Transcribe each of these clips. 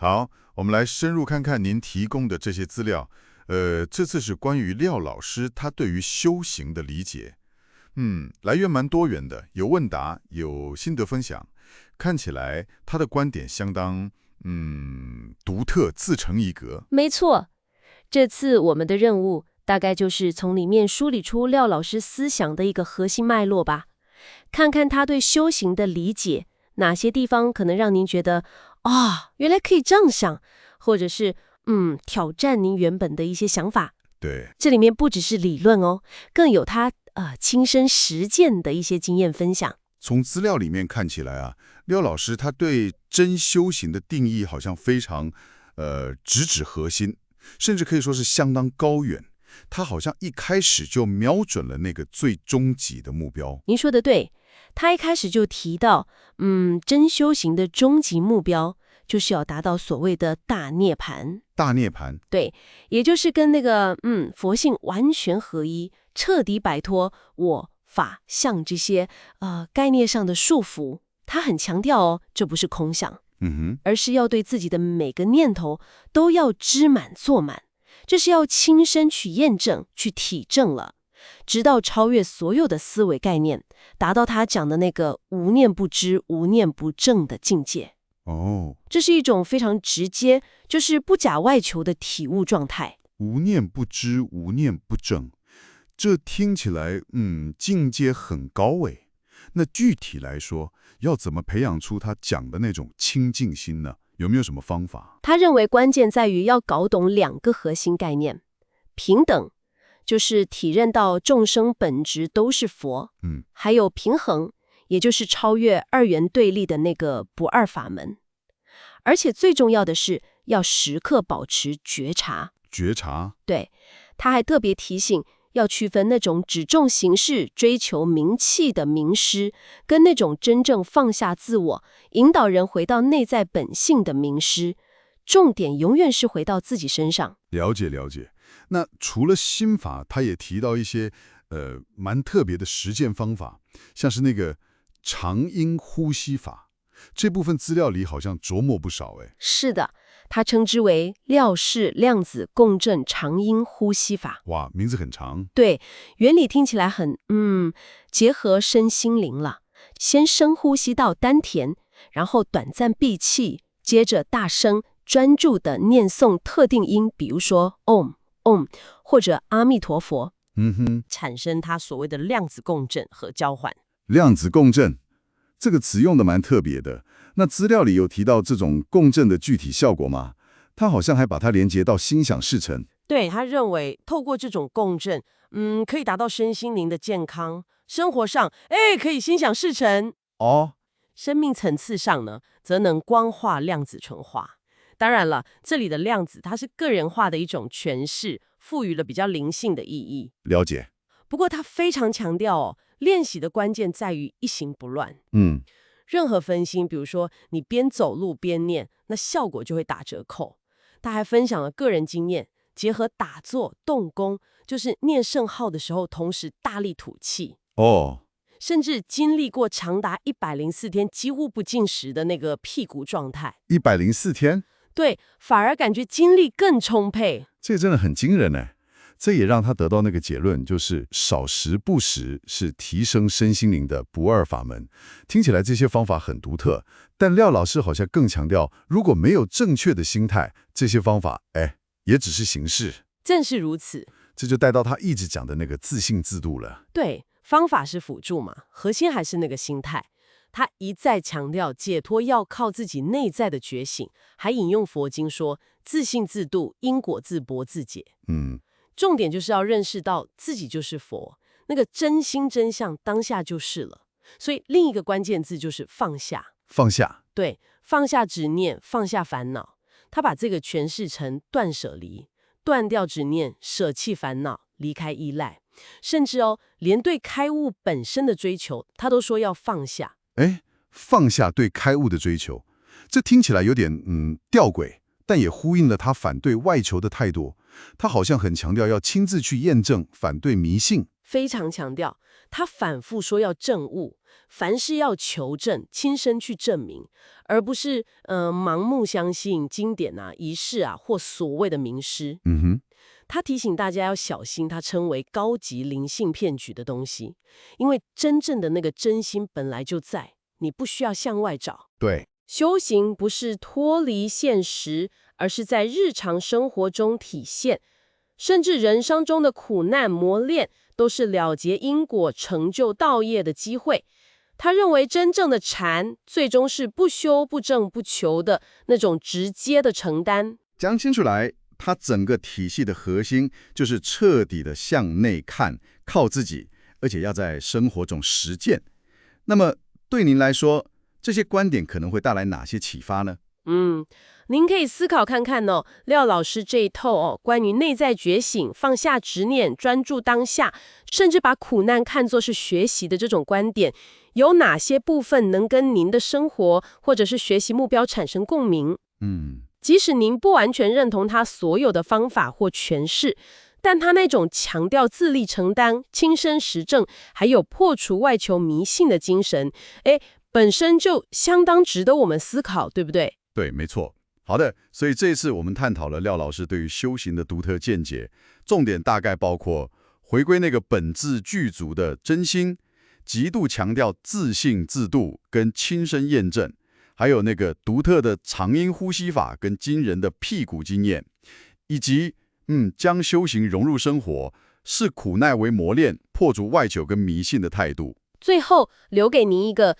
好，我们来深入看看您提供的这些资料。这次是关于廖老师他对于修行的理解。来源蛮多元的，有问答，有心得分享。看起来他的观点相当独特，自成一格。没错，这次我们的任务大概就是从里面梳理出廖老师思想的一个核心脉络吧，看看他对修行的理解，哪些地方可能让您觉得原来可以这样想，或者是挑战您原本的一些想法。对，这里面不只是理论哦，更有他亲身实践的一些经验分享。从资料里面看起来啊，廖老师他对真修行的定义好像非常直指核心，甚至可以说是相当高远。他好像一开始就瞄准了那个最终极的目标。您说的对，他一开始就提到，真修行的终极目标就是要达到所谓的大涅槃。大涅槃，对，也就是跟那个佛性完全合一，彻底摆脱我法相这些概念上的束缚。他很强调哦，这不是空想，而是要对自己的每个念头都要知满做满，这是要亲身去验证、去体证了，直到超越所有的思维概念，达到他讲的那个无念不知、无念不正的境界。这是一种非常直接，就是不假外求的体悟状态。无念不知，无念不正，这听起来境界很高诶。那具体来说，要怎么培养出他讲的那种清净心呢？有没有什么方法？他认为关键在于要搞懂两个核心概念：平等，就是体认到众生本质都是佛；还有平衡，也就是超越二元对立的那个不二法门。而且最重要的是，要时刻保持觉察。觉察？对，他还特别提醒，要区分那种只重形式、追求名气的名师，跟那种真正放下自我、引导人回到内在本性的名师。重点永远是回到自己身上。了解了解。那除了心法，他也提到一些蛮特别的实践方法，像是那个长音呼吸法。这部分资料里好像琢磨不少诶。是的，他称之为廖氏量子共振长音呼吸法。哇，名字很长。对，原理听起来很结合身心灵了。先深呼吸到丹田，然后短暂闭气，接着大声专注地念诵特定音，比如说 Om 或者阿弥陀佛，产生它所谓的量子共振和交换。量子共振这个词用的蛮特别的。那资料里有提到这种共振的具体效果吗？他好像还把它连接到心想事成。对，他认为透过这种共振，可以达到身心灵的健康，生活上可以心想事成。生命层次上呢，则能光化量子纯化。当然了，这里的量子它是个人化的一种诠释，赋予了比较灵性的意义。了解。不过他非常强调练习的关键在于一行不乱。任何分心，比如说你边走路边念，那效果就会打折扣。他还分享了个人经验，结合打坐、动功，就是念圣号的时候，同时大力吐气。甚至经历过长达104天几乎不进食的那个辟谷状态。104天？对，反而感觉精力更充沛。这真的很惊人呢。这也让他得到那个结论，就是少食不食是提升身心灵的不二法门。听起来这些方法很独特，但廖老师好像更强调，如果没有正确的心态，这些方法也只是形式。正是如此。这就带到他一直讲的那个自信自度了。对，方法是辅助嘛，核心还是那个心态。他一再强调解脱要靠自己内在的觉醒，还引用佛经说自信自度，因果自薄自解。重点就是要认识到自己就是佛，那个真心真相当下就是了。所以另一个关键字就是放下。放下。对，放下执念，放下烦恼。他把这个诠释成断舍离，断掉执念，舍弃烦恼，离开依赖，甚至连对开悟本身的追求，他都说要放下。放下对开悟的追求，这听起来有点吊诡，但也呼应了他反对外求的态度。他好像很强调要亲自去验证，反对迷信。非常强调，他反复说要证悟，凡事要求证，亲身去证明，而不是盲目相信经典啊、仪式啊或所谓的名师。他提醒大家要小心他称为高级灵性骗局的东西，因为真正的那个真心本来就在，你不需要向外找。对，修行不是脱离现实，而是在日常生活中体现。甚至人生中的苦难磨练，都是了结因果、成就道业的机会。他认为真正的禅，最终是不修、不证、不求的那种直接的承担。讲清楚来，它整个体系的核心就是彻底的向内看，靠自己，而且要在生活中实践。那么对您来说，这些观点可能会带来哪些启发呢？您可以思考看看哦，廖老师这一套关于内在觉醒、放下执念、专注当下，甚至把苦难看作是学习的这种观点，有哪些部分能跟您的生活或者是学习目标产生共鸣？即使您不完全认同他所有的方法或诠释，但他那种强调自力承担、亲身实证，还有破除外求迷信的精神，本身就相当值得我们思考，对不对？对，没错。好的，所以这一次我们探讨了廖老师对于修行的独特见解，重点大概包括回归那个本质具足的真心，极度强调自信自度跟亲身验证，还有那个独特的长音呼吸法跟惊人的屁股经验，以及将修行融入生活，视苦难为磨练，破除外求跟迷信的态度。最后留给您一个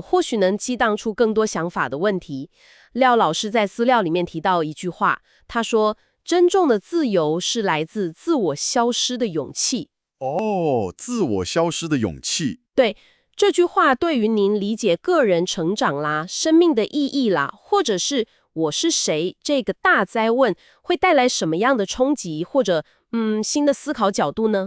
或许能激荡出更多想法的问题。廖老师在资料里面提到一句话，他说真正的自由是来自自我消失的勇气。自我消失的勇气。对，这句话对于您理解个人成长啦、生命的意义啦，或者是我是谁这个大哉问，会带来什么样的冲击或者新的思考角度呢？